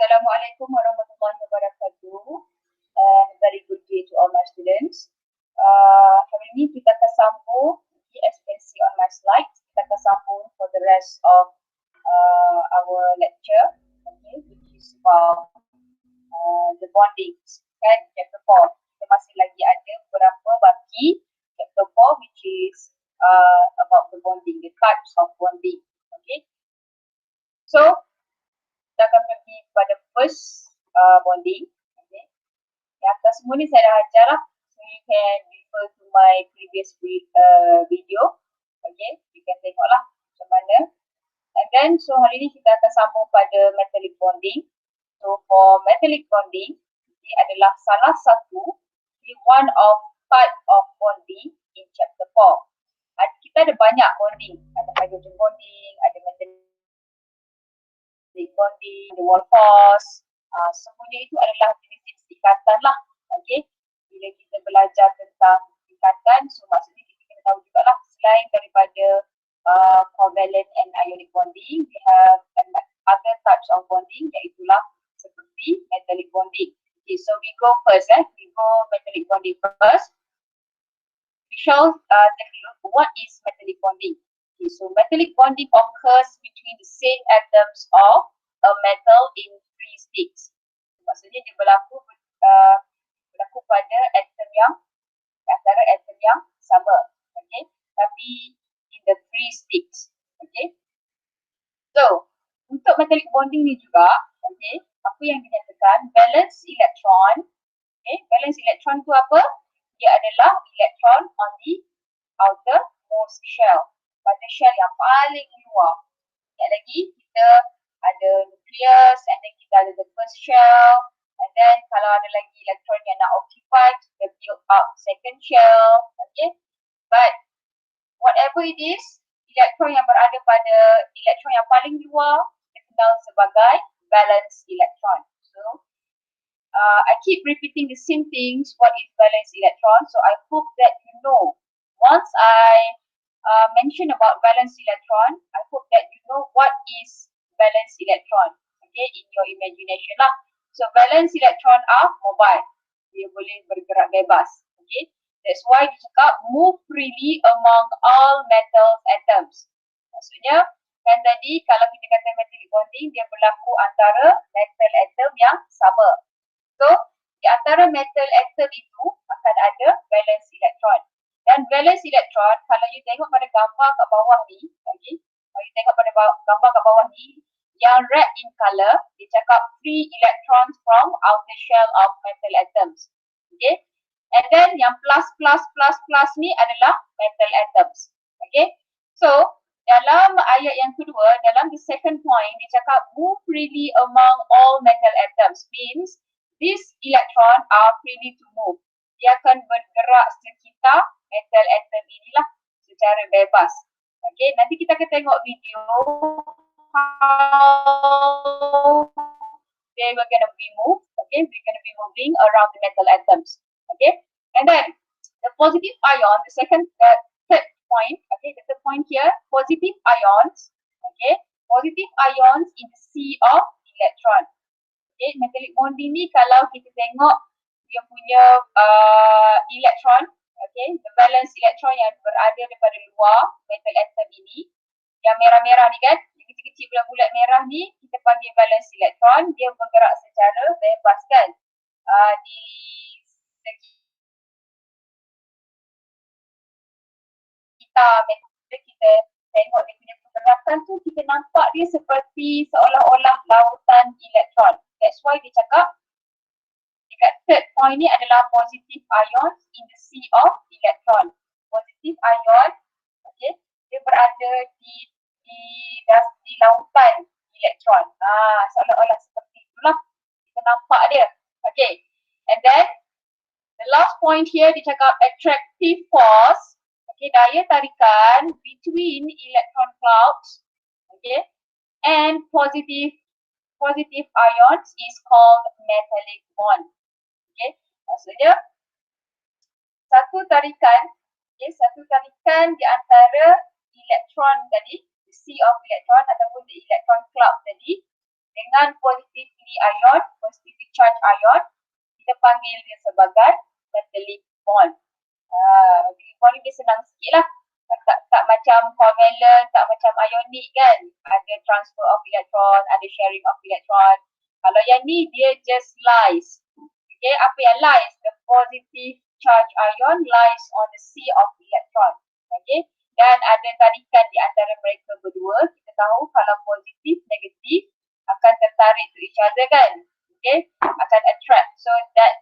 Assalamualaikum warahmatullahi wabarakatuh. Very good day to all my students. Hari ini kita akan sambung, as you can see on my slides, kita akan sambung for the rest of our lecture, okay, which is about the bonding, kan, chapter 4. Kita masih lagi ada beberapa baki chapter 4, which is about the bonding, the types of bonding, okay. So, kita akan pergi pada first bonding, okay. Yang atas semua ni saya dah ajar lah, so you can refer to my previous video, okay. You can tengok lah macam mana. And then, so hari ni kita akan sambung pada metallic bonding. So for metallic bonding, ini adalah salah satu, one of type of bonding in chapter 4. Kita ada banyak bonding, ada hydrogen bonding, ada metallic bonding, the wall force, semuanya itu adalah jenis-jenis ikatan lah, okay. Bila kita belajar tentang ikatan, so maksudnya kita kena tahu jugalah selain daripada covalent and ionic bonding, we have other types of bonding, iaitulah seperti metallic bonding. Okay, so we go first, we go metallic bonding first. We shall take a look what is metallic bonding. Okay, so metallic bonding occurs between the same atoms of a metal in three states. Maksudnya dia berlaku pada atom yang antara atom yang sama, okay, tapi in the three states, okay. So untuk metallic bonding ni juga, okay, apa yang dinyatakan valence electron, okay, valence electron tu apa? Dia adalah electron on the outermost shell, pada shell yang paling luar. Sekali lagi, kita ada nucleus, and then kita ada the first shell, and then kalau ada lagi elektron yang nak occupied, kita build up second shell, okay. But whatever it is, elektron yang berada pada elektron yang paling luar, kita kenal sebagai valence electron. So, I keep repeating the same things, what is valence electron, so I hope that you know. Once I mention about valence electron, I hope that you know what is valence electron, okay, in your imagination lah. So valence electron are mobile, dia boleh bergerak bebas, okay. That's why dicakap move freely among all metal atoms. Maksudnya, kan tadi kalau kita kata metallic bonding, dia berlaku antara metal atom yang sama. So, di antara metal atom itu akan ada valence electron. Dan valence electron, kalau you tengok pada gambar kat bawah ni, okay, kalau you tengok pada gambar kat bawah ni, yang red in color, dia cakap free electrons from outer shell of metal atoms. Okay. And then yang plus ni adalah metal atoms. Okay. So, dalam ayat yang kedua, dalam the second point, dia cakap move freely among all metal atoms. Means, these electron are freely to move. Dia akan bergerak sekitar metal atom inilah secara bebas. Okay, nanti kita akan tengok video how they were going to be moved. Okay, we're going to be moving around the metal atoms. Okay, and then the positive ion, the third point, okay, the third point here, positive ions, okay, positive ions in the sea of electron. Okay, metallic bonding ni kalau kita tengok dia punya electron, okay, the valence electron yang berada daripada luar metal atom ini, yang merah-merah ni kan, yang kecil-kecil bulat-bulat merah ni, kita panggil valence electron, dia bergerak secara bebas kan, di sekitar metal, kita tengok dia punya pergerakan tu, kita nampak dia seperti seolah-olah lautan elektron. That's why dia cakap dekat third point ni adalah positive ions in the sea of electron. Positive ion, okay, dia berada di lautan elektron. Seolah-olah seperti itulah kita nampak dia. Okay, and then the last point here dia cakap attractive force, okay, daya tarikan between electron clouds, okay, and positive ions is called metallic bond. Okay, maksudnya satu tarikan di antara elektron tadi, the sea of electron ataupun the electron cloud tadi, dengan positively charge ion, kita panggil dia sebagai metallic bond. Metallic bond ni dia senang sikit lah. Tak macam covalent, tak macam ionic kan. Ada transfer of electron, ada sharing of electron. Kalau yang ni dia just lies. Okay, apa yang lies? The positive charge ion lies on the sea of electron. Okay, dan ada tarikan di antara mereka berdua. Kita tahu kalau positif, negatif akan tertarik to each other kan. Okay, akan attract. So that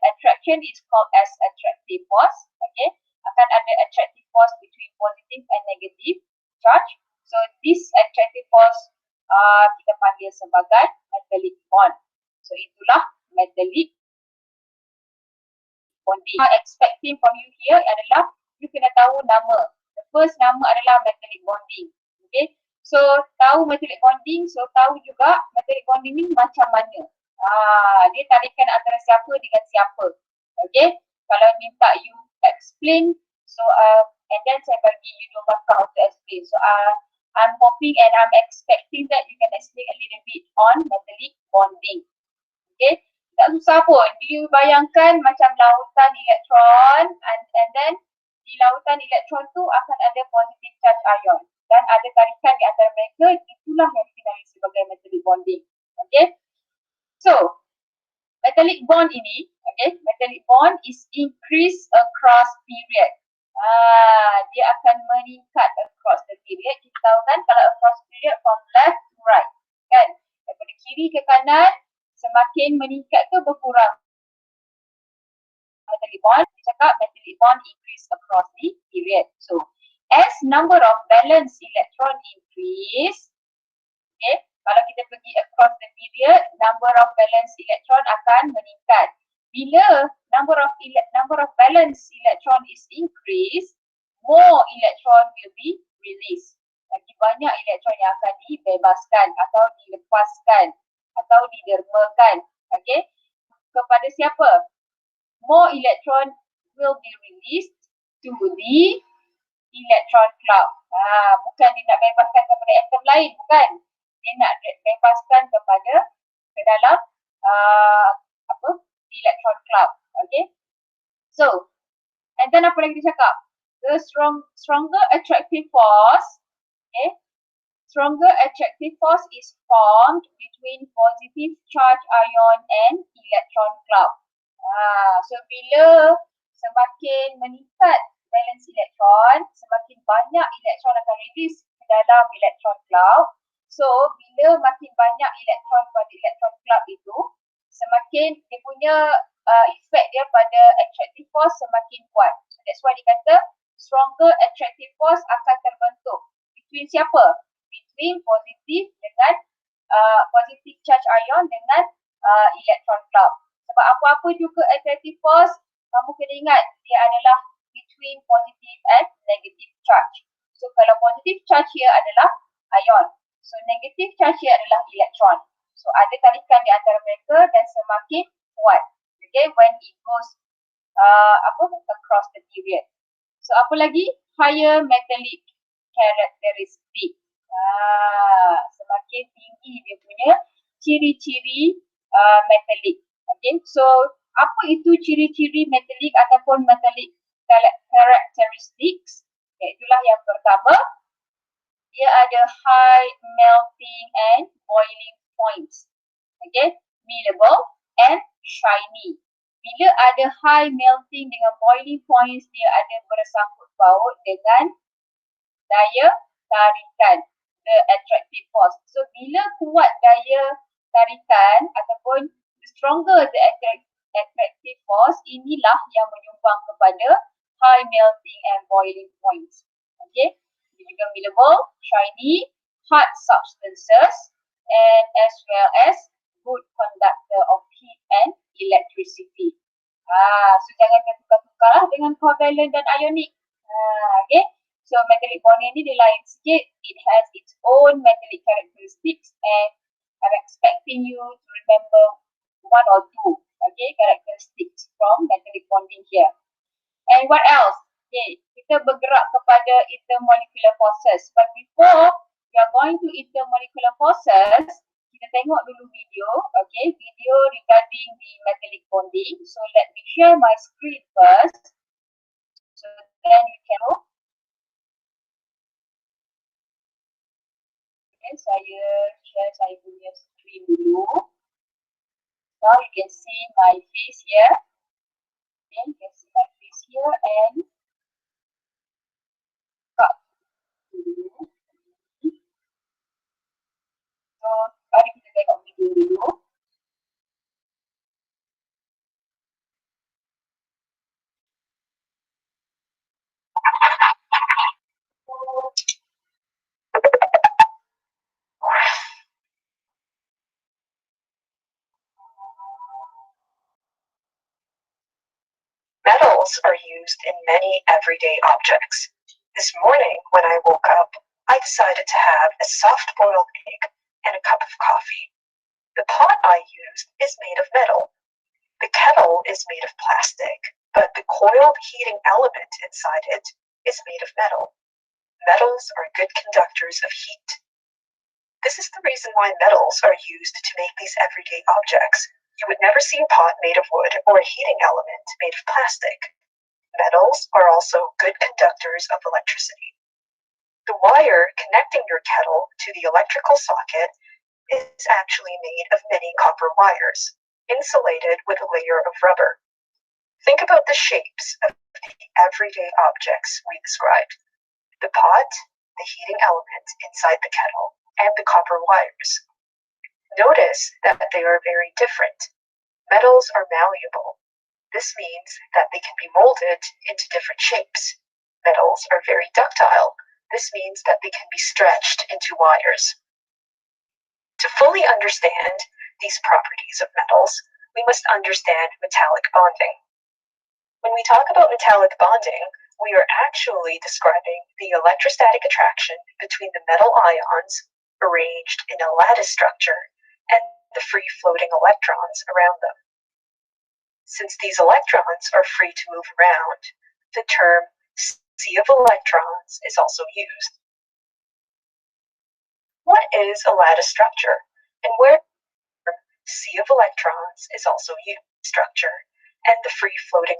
attraction is called as attractive force. Okay, akan ada attractive force between positive and negative charge. So this attractive force kita panggil sebagai metallic bond. So itulah metallic bonding. Expecting from you here adalah you kena tahu nama. The first nama adalah metallic bonding. Okay. So tahu metallic bonding, so tahu juga metallic bonding ni macam mana. Dia tarikan antara siapa dengan siapa. Okay. Kalau minta you explain, so and then saya bagi you 2 markah untuk explain. So I'm hoping and I'm expecting that you can explain a little bit on metallic bonding. Okay. Tak susah pun. You bayangkan macam lautan elektron and then di lautan elektron tu akan ada positive charge ion dan ada tarikan di antara mereka. Itulah yang dikenali sebagai metallic bonding. Okay. So metallic bond ini, okay, metallic bond is increase across period. Dia akan meningkat across the period. Kita tahu kan kalau across period from left to right, kan? Daripada kiri ke kanan, semakin meningkat ke berkurang metallic bond. Dia cakap metallic bond increase across the period. So as number of valence electron increase, okay, kalau kita pergi across the period, number of valence electron akan meningkat. Bila number of valence electron is increased, more electron will be released. Lagi banyak elektron yang akan dibebaskan atau dilepaskan atau didermakan. Okay. Kepada siapa? More electron will be released to the electron cloud. Bukan dia nak bebaskan kepada atom lain, bukan. Dia nak bebaskan kepada ke dalam electron cloud. Okay. So, and then apa lagi dia cakap? The stronger attractive force, okay, stronger attractive force is formed between positive charge ion and electron cloud. So bila semakin meningkat valence elektron, semakin banyak elektron akan release ke dalam electron cloud. So bila makin banyak elektron pada electron cloud itu, semakin dia punya effect dia pada attractive force semakin kuat. So that's why dia kata stronger attractive force akan terbentuk between siapa? Between positive dengan positive charge ion dengan electron cloud. Sebab apa-apa juga attractive force, kamu kena ingat dia adalah between positive and negative charge. So kalau positive charge here adalah ion, so negative charge here adalah electron. So ada tarikan di antara mereka dan semakin kuat. Okay, when it goes across the period. So apa lagi? Higher metallic characteristic. Semakin tinggi dia punya ciri-ciri metallic. Okay, so apa itu ciri-ciri metallic ataupun metallic characteristics? Okay, itulah yang pertama. Dia ada high melting and boiling points. Okay, malleable and shiny. Bila ada high melting dengan boiling points, dia ada bersangkut paut dengan daya tarikan, the attractive force. So bila kuat daya tarikan ataupun stronger the attractive force, inilah yang menyumbang kepada high melting and boiling points. Okay, dia juga malleable, shiny, hard substances, and as well as good conductor of heat and electricity. So jangan tertukar-tukar lah dengan covalent dan ionic. Okay, so metallic bonding ni dia lain sikit. It has its own metallic characteristics and I'm expecting you to remember 1 or 2, okay, characteristics from metallic bonding here. And what else? Okay, kita bergerak kepada intermolecular forces. But before we are going to intermolecular forces, kita tengok dulu video, okay, video regarding the metallic bonding. So let me share my screen first. So then you can go. Okay, saya share saya punya screen dulu. Now you can see my face here. Okay, you can see my face here and cut dulu. So mari kita tengok video dulu. Metals are used in many everyday objects. This morning, when I woke up, I decided to have a soft-boiled egg and a cup of coffee. The pot I used is made of metal. The kettle is made of plastic, but the coiled heating element inside it is made of metal. Metals are good conductors of heat. This is the reason why metals are used to make these everyday objects. You would never see a pot made of wood or a heating element made of plastic. Metals are also good conductors of electricity. The wire connecting your kettle to the electrical socket is actually made of many copper wires, insulated with a layer of rubber. Think about the shapes of the everyday objects we described: the pot, the heating element inside the kettle, and the copper wires. Notice that they are very different. Metals are malleable. This means that they can be molded into different shapes. Metals are very ductile. This means that they can be stretched into wires. To fully understand these properties of metals, we must understand metallic bonding. When we talk about metallic bonding, we are actually describing the electrostatic attraction between the metal ions arranged in a lattice structure and the free-floating electrons around them. Since these electrons are free to move around, the term sea of electrons is also used. What is a lattice structure, and where the term sea of electrons is also used? Structure and the free-floating.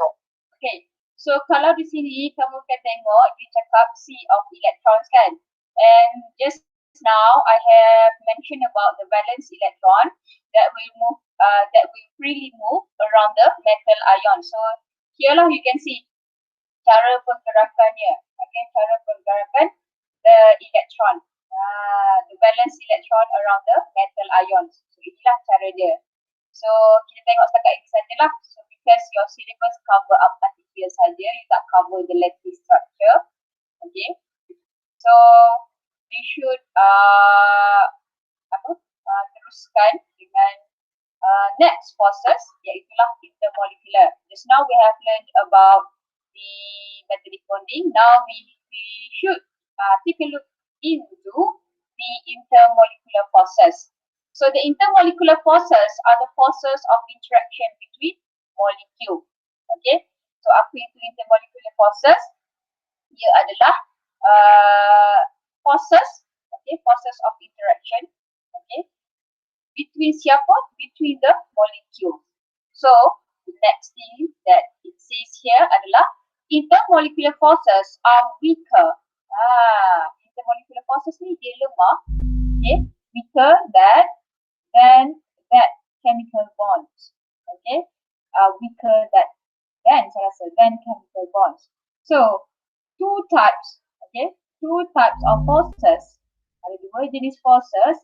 Okay, so kalau di sini kamu akan tengok dia cakap sea of electrons kan, and just now I have mentioned about the valence electron that will freely move around the metal ion. So here lah you can see cara pergerakannya. Okay, cara pergerakan the electron, the valence electron around the metal ions. So inilah cara dia. So kita tengok setakat ini sajalah. So because your syllabus cover up particle saja, you tak cover the lattice structure. Okay, so we should teruskan dengan next forces, iaitulah intermolecular. Just now we have learned about the metallic bonding. Now we should take a look into the intermolecular forces. So the intermolecular forces are the forces of interaction between molecule. Okay, so apa itu intermolecular forces? Ia adalah forces, okay, forces of interaction, okay, between siapa? Between the molecule. So the next thing that it says here adalah intermolecular forces are weaker. Intermolecular forces ni dia lemah, okay, weaker than that chemical bonds, okay, weaker than chemical bonds. So two types of forces. Ada dua jenis forces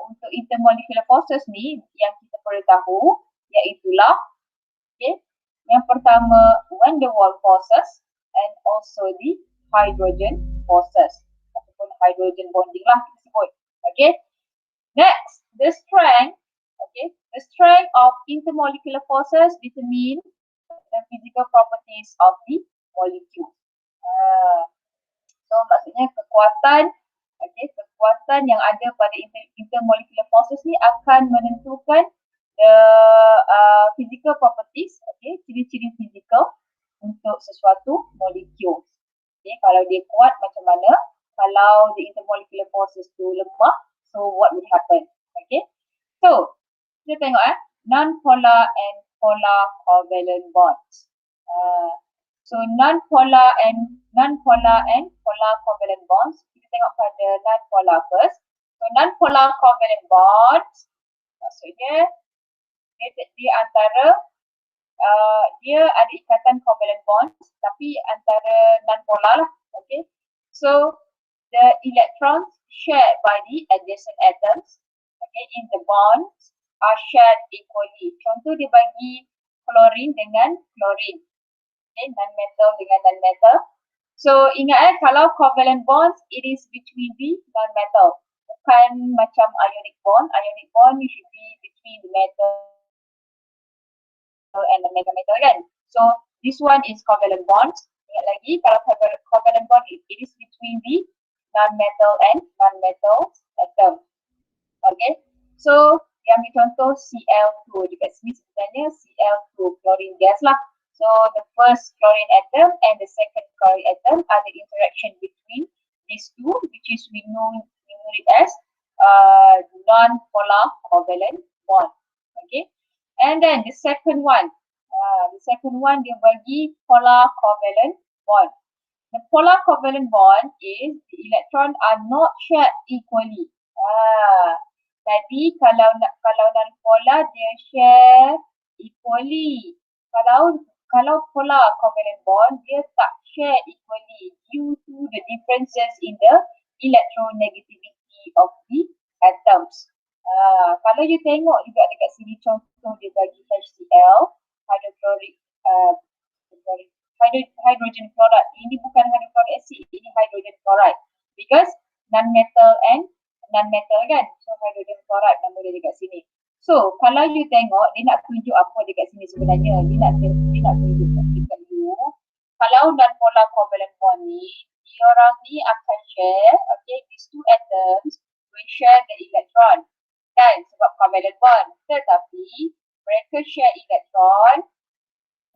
untuk intermolecular forces ni yang kita perlu tahu, iaitulah okay, yang pertama van der Waals forces and also the hydrogen forces ataupun hydrogen bonding lah kita sebut. Okay, next the strength of intermolecular forces determine the physical properties of the molecule. So maksudnya kekuatan yang ada pada intermolecular forces ni akan menentukan the physical properties, okay, ciri-ciri fizikal untuk sesuatu molekul. Okay, kalau dia kuat macam mana, kalau the intermolecular forces tu lemah, so what will happen? Okay. So, kita tengok non-polar and polar covalent bonds. So non-polar and polar covalent bonds. Kita tengok pada non-polar first. So non-polar covalent bonds maksudnya dia antara dia ada ikatan covalent bonds tapi antara non-polar lah. Okay. So the electrons shared by the adjacent atoms, okay, in the bonds are shared equally. Contoh dia bagi klorin dengan klorin. Okay, non-metal dengan non-metal. So ingat kalau covalent bonds, it is between the non-metal. Bukan macam ionic bond. Ionic bond it should be between the metal and the metal kan. So this one is covalent bonds. Ingat lagi kalau covalent bond it is between the non-metal and non-metal atom. Okay. So yang ambil contoh Cl2 dekat sini sebenarnya Cl2 chlorine gas lah. So the first chlorine atom and the second chlorine atom are the interaction between these two, which is we know it as non-polar covalent bond. Okay. And then the second one dia bagi polar covalent bond. The polar covalent bond is the electron are not shared equally. Tadi kalau non-polar dia share equally. Kalau polar covalent bond dia tak share equally due to the differences in the electronegativity of the atoms. Kalau you tengok juga dekat sini contoh dia bagi HCl, hydrogen chloride. Ini bukan hydrochloric acid, ini hydrogen chloride. Because non-metal and non-metal kan. So hydrogen chloride nama dia dekat sini. So kalau you tengok dia nak tunjuk apa dekat sini sebenarnya. Dia nak tunjuk dekat you. Kalau non-polar covalent bond ni, diorang ni akan share, okay, these two atoms will share the electron. Kan sebab covalent bond. Tetapi mereka share electron.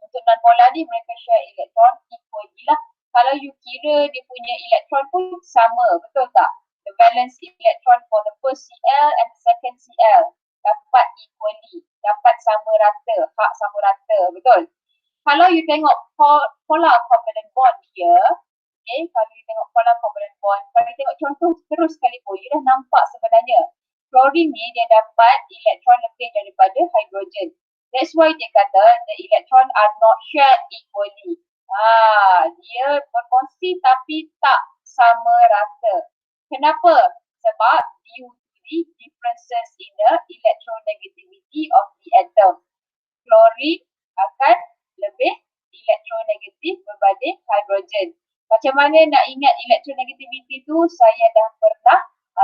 Untuk non-polar ni mereka share electron equally lah. Kalau you kira dia punya electron pun sama, betul tak? The valence electron for the first Cl and the second Cl dapat equally, dapat sama rata, hak sama rata, betul? Kalau you tengok polar covalent bond dia, okay, kalau you tengok polar covalent bond, kalau you tengok contoh terus sekalipun, you dah nampak sebenarnya chlorine ni dia dapat elektron lebih daripada hydrogen. That's why dia kata the electron are not shared equally. Dia berkongsi tapi tak sama rata. Kenapa? Sebab due to the differences in the electronegativity of the atom. Chlorine akan lebih elektronegatif berbanding hydrogen. Macam mana nak ingat electronegativity tu? Saya dah pernah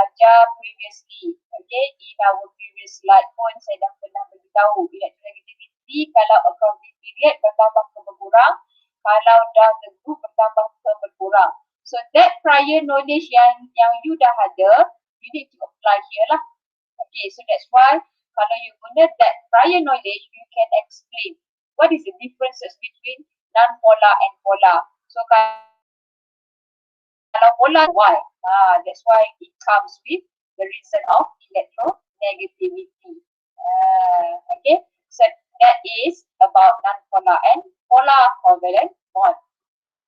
ajar previously. Okay, in our previous slide pun saya dah pernah beritahu electronegativity kalau across the period bertambah ke berkurang, kalau dah the group bertambah ke berkurang. So that prior knowledge yang you dah ada, you need to apply here lah. Okay, so that's why kalau you guna that prior knowledge, you can explain what is the differences between non-polar and polar. So kalau polar, why? That's why it comes with the reason of electronegativity. Okay, so that is about non-polar and polar covalent bond.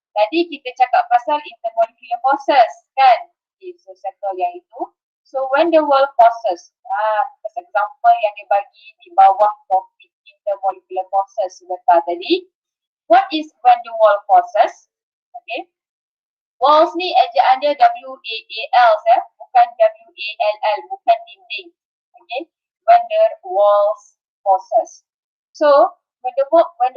Tadi kita cakap pasal intermolecular forces kan? Okay, so settle yang itu. So when the world forces, as example yang dia bagi di bawah topik intermolecular forces sebentar tadi. What is van der Waals forces? Okay. Walls ni ejaan dia W-A-A-L, bukan W-A-L-L, bukan dinding. Okay. Van der Waals forces. So van der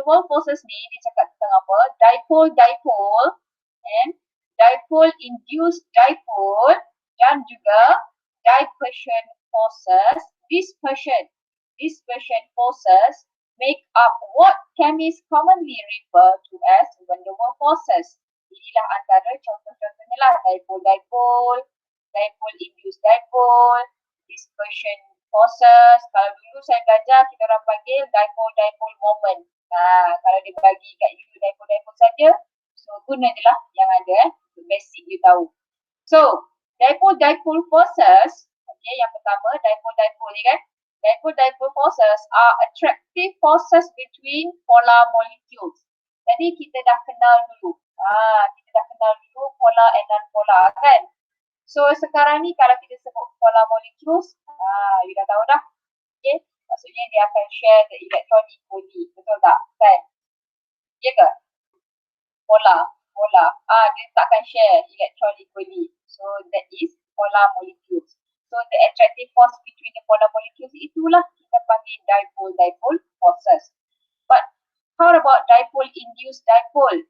Waals forces ni dia cakap tentang apa? Dipole and dipole induced dipole dan juga dispersion forces. Dispersion forces make up what chemists commonly refer to as van der Waals forces. Inilah antara contoh-contohnya lah, dipole induced dipole, dispersion forces. Kalau dulu saya belajar, kita orang panggil dipole moment. Kalau dia bagi kat you dipole saja, so guna je lah yang ada, basic you tahu. So, dipole forces, Okay, yang pertama dipole-dipole ni kan. Dipole-dipole forces are attractive forces between polar molecules. Jadi kita dah kenal dulu. Polar and non-polar kan. So sekarang ni kalau kita sebut polar molecules, you dah tahu dah. Okay, maksudnya dia akan share the electron equally. Betul tak? Kan? Ya ke? Polar. Dia takkan share electron equally. So that is polar molecules. So the attractive force between the polar molecules itulah kita panggil dipole forces. But how about dipole-induced dipole?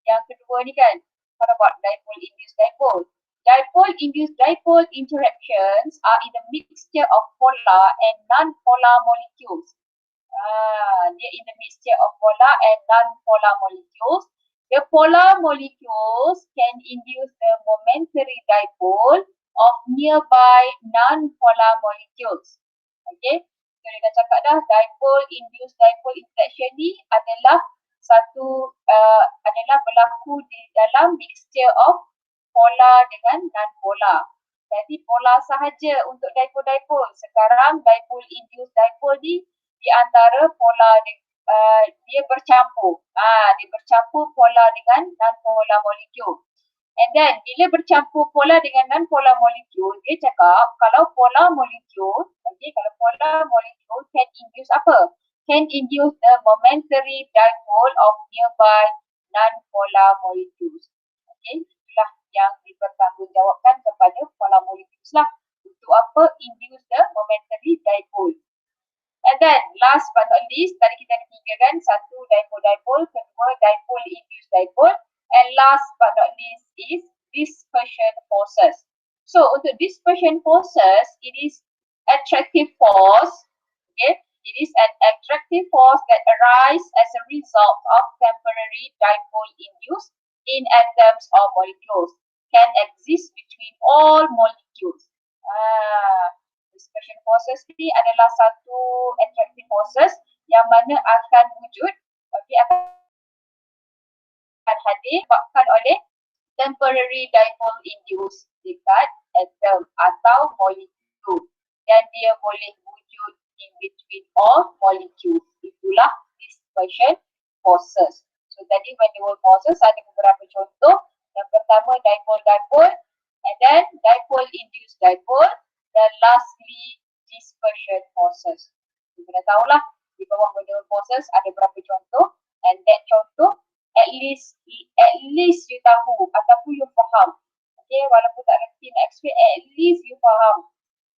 Yang kedua ni kan, how about dipole-induced dipole? Dipole-induced dipole interactions are in the mixture of polar and non-polar molecules. Dia in the mixture of polar and non-polar molecules. The polar molecules can induce the momentary dipole of nearby non-polar molecules. Okay, so dia dah cakap dah, dipole-induced dipole interaction ni adalah adalah berlaku di dalam mixture of polar dengan non-polar. Jadi polar sahaja untuk dipole-dipole. Sekarang dipole-induced dipole ni di antara polar dia bercampur. Dia bercampur polar dengan non-polar molecule. And then bila bercampur polar dengan non-polar molecule, dia cakap kalau polar molecule can induce apa? Can induce the momentary dipole of nearby non-polar molecules. Okay, itulah yang dipertanggungjawabkan kepada polar molecules lah. Untuk apa? Induce the momentary dipole. And then last but not least, tadi kita ada tiga kan, satu dipole-dipole, kedua dipole-induced dipole, and last but not least is dispersion forces. So untuk dispersion forces, it is attractive force. Okay, it is an attractive force that arises as a result of temporary dipole induced in atoms or molecules. Can exist between all molecules. Dispersion forces ni adalah satu attractive forces yang mana akan wujud, akan hadir disebabkan oleh temporary dipole induced dekat atom atau molekul, dan dia boleh wujud in between all molecules. Itulah dispersion forces. So tadi when the word forces ada beberapa contoh. Yang pertama dipole-dipole, and then dipole-induced dipole, dan lastly dispersion forces. Kita dah tahulah di bawah benda forces ada berapa contoh, and that contoh at least you tahu ataupun you faham. Okay, walaupun tak reti nak explain, at least you faham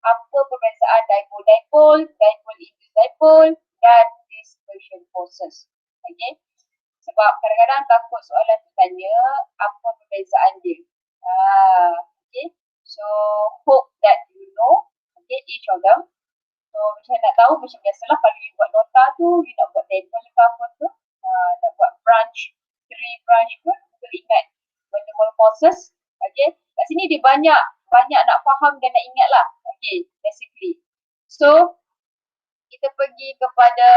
apa perbezaan dipole-dipole, dipole-induced dipole dan dispersion forces. Okay, sebab kadang-kadang takut soalan tu tanya apa perbezaan dia. Okay, so hope that you know, okay, each of them. So macam nak tahu, macam biasalah kalau you buat nota tu, you nak buat table ke apa tu, nak buat branch, 3 branch ke, untuk ingat benda forces. Okay, kat sini dia banyak nak faham dan nak ingat lah. Okay, basically. So kita pergi kepada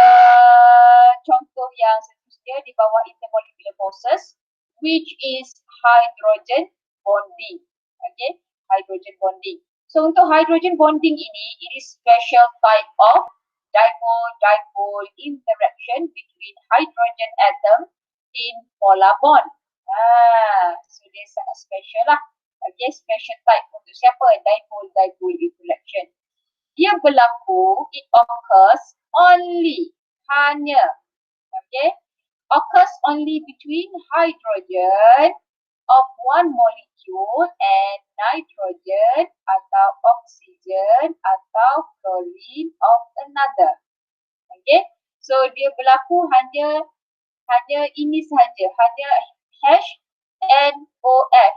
contoh yang seterusnya di bawah intermolecular forces, which is hydrogen bonding. Okay, hydrogen bonding. So untuk hydrogen bonding ini, it is special type of dipole-dipole interaction between hydrogen atom in polar bond. So dia sangat special lah. Okay, special type untuk siapa? Dipole-dipole interaction. Dia berlaku, it occurs only, hanya, okay, occurs only between hydrogen of one molecule and nitrogen atau oxygen atau chlorine of another. Okay, so dia berlaku hanya ini sahaja, hanya HNOF,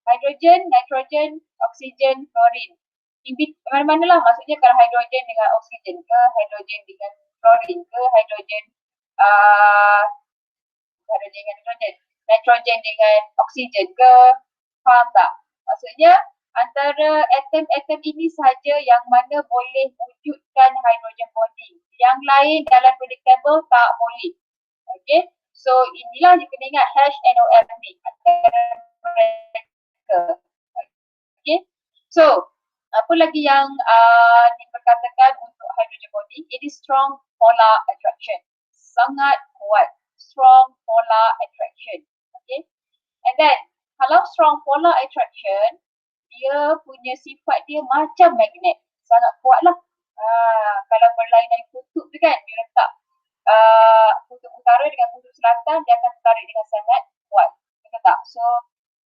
hydrogen, nitrogen, oxygen, chlorine. Mana-mana lah, maksudnya kalau hydrogen dengan oxygen ke, hydrogen dengan chlorine ke, hydrogen dengan nitrogen dengan oksigen ke, faham tak? Maksudnya antara atom-atom ini sahaja yang mana boleh wujudkan hydrogen bonding. Yang lain dalam periodic table tak boleh. Okay, so inilah you kena ingat HNOF ni antara mereka. Okay, so Apa lagi yang diperkatakan untuk hydrogen bonding? It is strong polar attraction. Sangat kuat. Strong polar attraction. Okay. And then, kalau strong polar attraction, dia punya sifat dia macam magnet. Sangat kuat lah. Kalau berlainan kutub tu kan, dia letak kutub utara dengan kutub selatan, dia akan tarik dengan sangat kuat. Betul tak? So,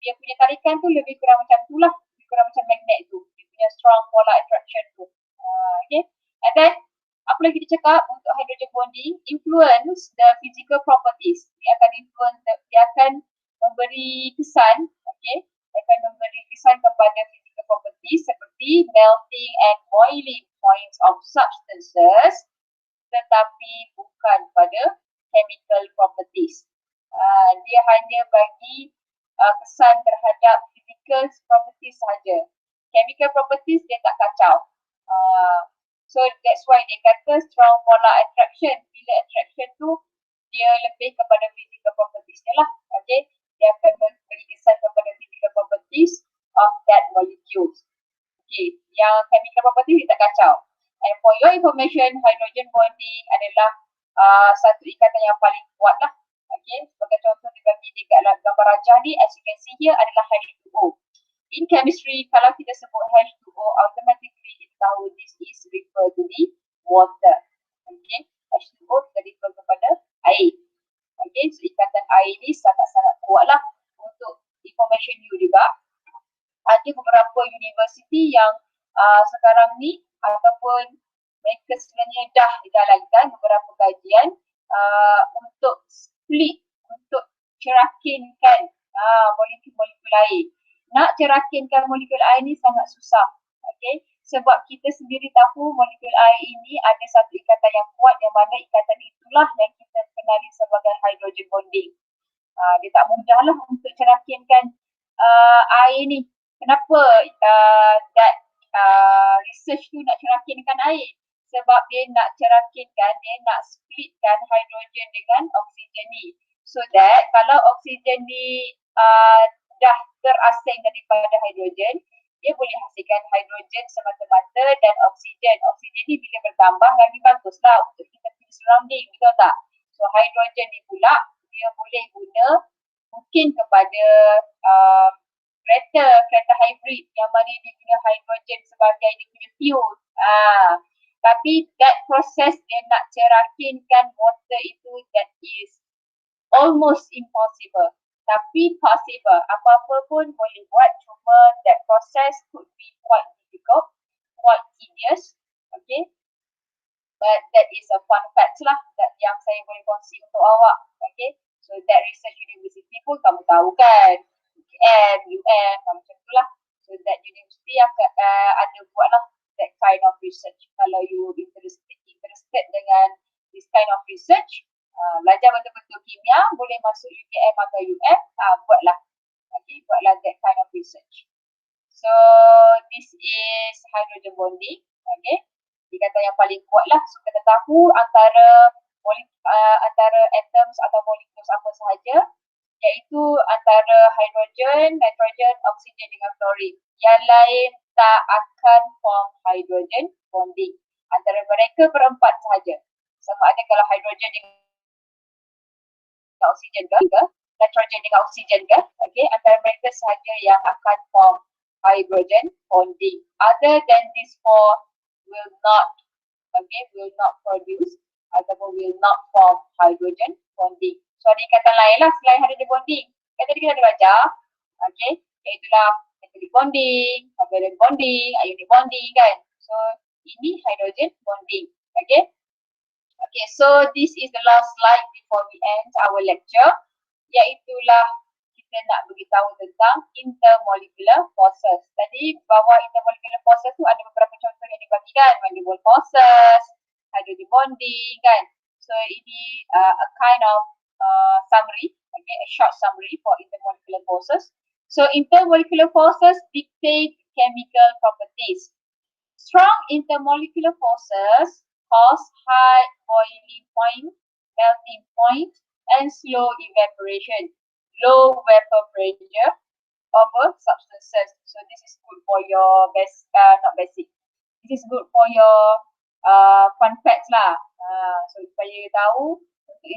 dia punya tarikan tu lebih kurang macam tu lah. Lebih kurang macam magnet tu. Dia punya strong polar attraction tu. Okay. And then, apa lagi dia cakap untuk hydrogen bonding? Influence the physical properties. Dia akan influence, dia akan memberi kesan, okay, akan memberi kesan kepada physical properties seperti melting and boiling points of substances, tetapi bukan pada chemical properties. Dia hanya bagi kesan terhadap physical properties sahaja. Chemical properties dia tak kacau. So that's why dia kata strong polar attraction. Bila attraction tu dia lebih kepada physical properties dia lah. Okay. Dia akan memberi kesan kepada physical properties of that molecule. Okay. Yang chemical properties dia tak kacau. And for your information, hydrogen bonding adalah satu ikatan yang paling kuat lah. Okay. Sebagai contoh dia bagi dekat gambar rajah ni, as you can see here adalah H2O. In chemistry, kalau kita sebut H2O, automatically kita tahu this is refer to the water. Okay. H2O kita refer kepada air. Okay. So ikatan air ni sangat-sangat kuat lah. Untuk information you juga, ada beberapa universiti yang sekarang ni ataupun mereka sebenarnya dah jalankan beberapa kajian untuk split, untuk cerakinkan molekul-molekul air. Nak cerakinkan molekul air ni sangat susah. Okay? Sebab kita sendiri tahu molekul air ini ada satu ikatan yang kuat, yang mana ikatan itulah yang kita kenali sebagai hydrogen bonding. Dia tak mudah lah untuk cerakinkan air ni. Kenapa research tu nak cerakinkan air? Sebab dia nak cerakinkan, dia nak splitkan hidrogen dengan oksigen ni. So that kalau oksigen ni dah terasing daripada hidrogen, dia boleh hasilkan hidrogen semata-mata dan oksigen. Oksigen ni bila bertambah lagi baguslah untuk kita punya surrounding, betul tak? So hidrogen ni pula dia boleh guna mungkin kepada kereta hybrid yang mana dia guna hidrogen sebagai dia punya fuel. Tapi that process dia nak cerakinkan water itu, that is almost impossible. Tapi possible. Apa-apa pun boleh buat, cuma that process could be quite difficult, quite tedious. Okay. But that is a fun fact lah that yang saya boleh kongsi untuk awak. Okay. So that research university pun kamu tahu kan. UM, macam tu lah. So that university akan ada buat lah that kind of research. Kalau you interested dengan this kind of research, belajar betul-betul kimia, boleh masuk UKM atau UM, buatlah. Okay, buatlah that kind of research. So this is hydrogen bonding. Okay, ikatan yang paling kuat lah. So kita tahu antara atoms atau molekul apa sahaja, iaitu antara hidrogen, nitrogen, oksigen dengan fluorine. Yang lain tak akan form hydrogen bonding. Antara mereka berempat sahaja. Sama ada kalau hidrogen dengan oksigen ke, nitrogen dengan oksigen ke, okay, antara mereka sahaja yang akan form hydrogen bonding. Other than these four will not produce ataupun will not form hydrogen bonding. So ada ikatan lain lah selain hydrogen bonding. Kan tadi kita ada belajar, okay, iaitulah metallic bonding, covalent bonding, ionic bonding kan. So ini hydrogen bonding, okay. Okay, so this is the last slide before we end our lecture, iaitulah kita nak beritahu tentang intermolecular forces. Tadi bawah intermolecular forces tu ada beberapa contoh yang dibagikan, van der Waals forces, hydrogen bonding kan. So ini a kind of summary, okay, a short summary for intermolecular forces. So intermolecular forces dictate chemical properties. Strong intermolecular forces cause high boiling point, melting point, and slow evaporation, low vapor pressure, of a substances. So this is good for your not basic. This is good for your fun facts lah. So supaya tahu untuk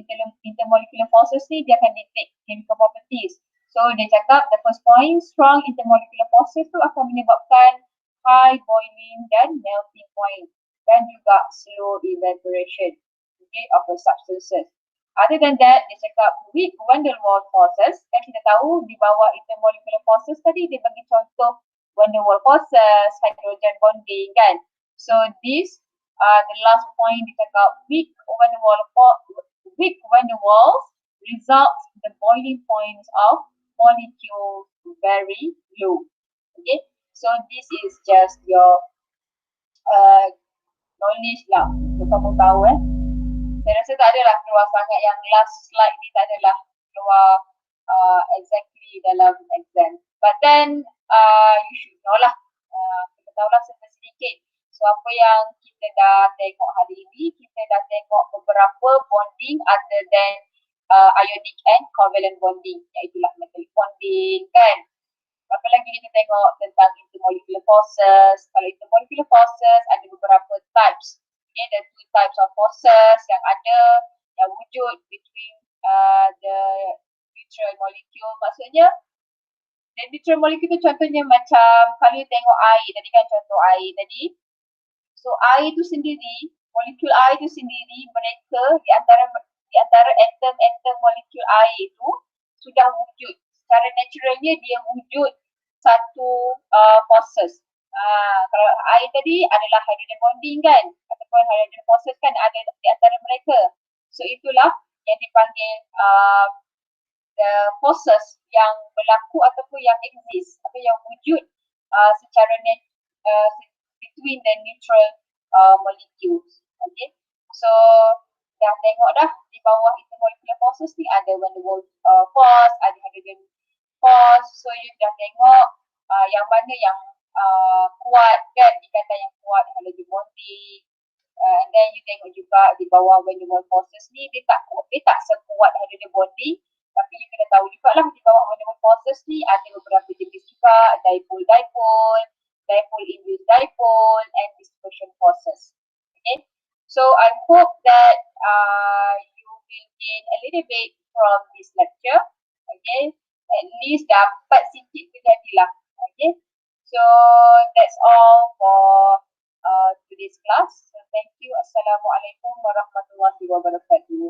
intermolecular forces ni dia akan detect chemical properties. So dia cakap the first point, strong intermolecular forces tu akan menyebabkan high boiling dan melting point dan juga slow evaporation, okay, of the substances. Other than that, dia cakap weak van der Waals forces. Kan kita tahu di bawah intermolecular forces tadi dia bagi contoh van der Waals forces, hydrogen bonding kan. So this the last point dia cakap weak van der Waals results the boiling points of molecules very low. Okay, so this is just your knowledge lah untuk kamu tahu Saya rasa tak adalah keluar sangat yang last slide ni tak adalah keluar exactly dalam exam. But then you should know lah, kita tahulah sedikit. So apa yang kita dah tengok hari ini, kita dah tengok beberapa bonding other than ionic and covalent bonding, iaitulah metallic bonding kan. Apa lagi kita tengok tentang intermolecular forces. Kalau intermolecular forces ada beberapa types. Okay, the two types of forces yang ada, yang wujud between the neutral molecule. Maksudnya, the neutral molecule tu contohnya macam kalau you tengok air, tadi kan contoh air tadi. So air tu sendiri, molekul air tu sendiri, mereka di antara atom molekul air tu sudah wujud. Secara naturalnya dia wujud satu forces. Kalau air tadi adalah hydrogen bonding kan, ataupun hydrogen forces kan ada di antara mereka. So itulah yang dipanggil the forces yang berlaku ataupun yang exist atau yang wujud secara between the neutral molecules. Okay, so dah tengok dah di bawah intermolecular forces ni ada van der Waals force, ada hydrogen force. So you dah tengok yang mana yang kuat kan, ikatan yang kuat halogen bonding. And then you tengok juga di bawah van der Waals forces ni dia tak sekuat halogen bonding, tapi you kena tahu jugalah di bawah van der Waals forces ni ada beberapa jenis juga, dipole, dipole-induced dipole and dispersion forces. Okay, so I hope that you will gain a little bit from this lecture. Okay, at least dapat sikit tu jadilah. Okay, so that's all for today's class. So thank you. Assalamualaikum warahmatullahi wabarakatuh.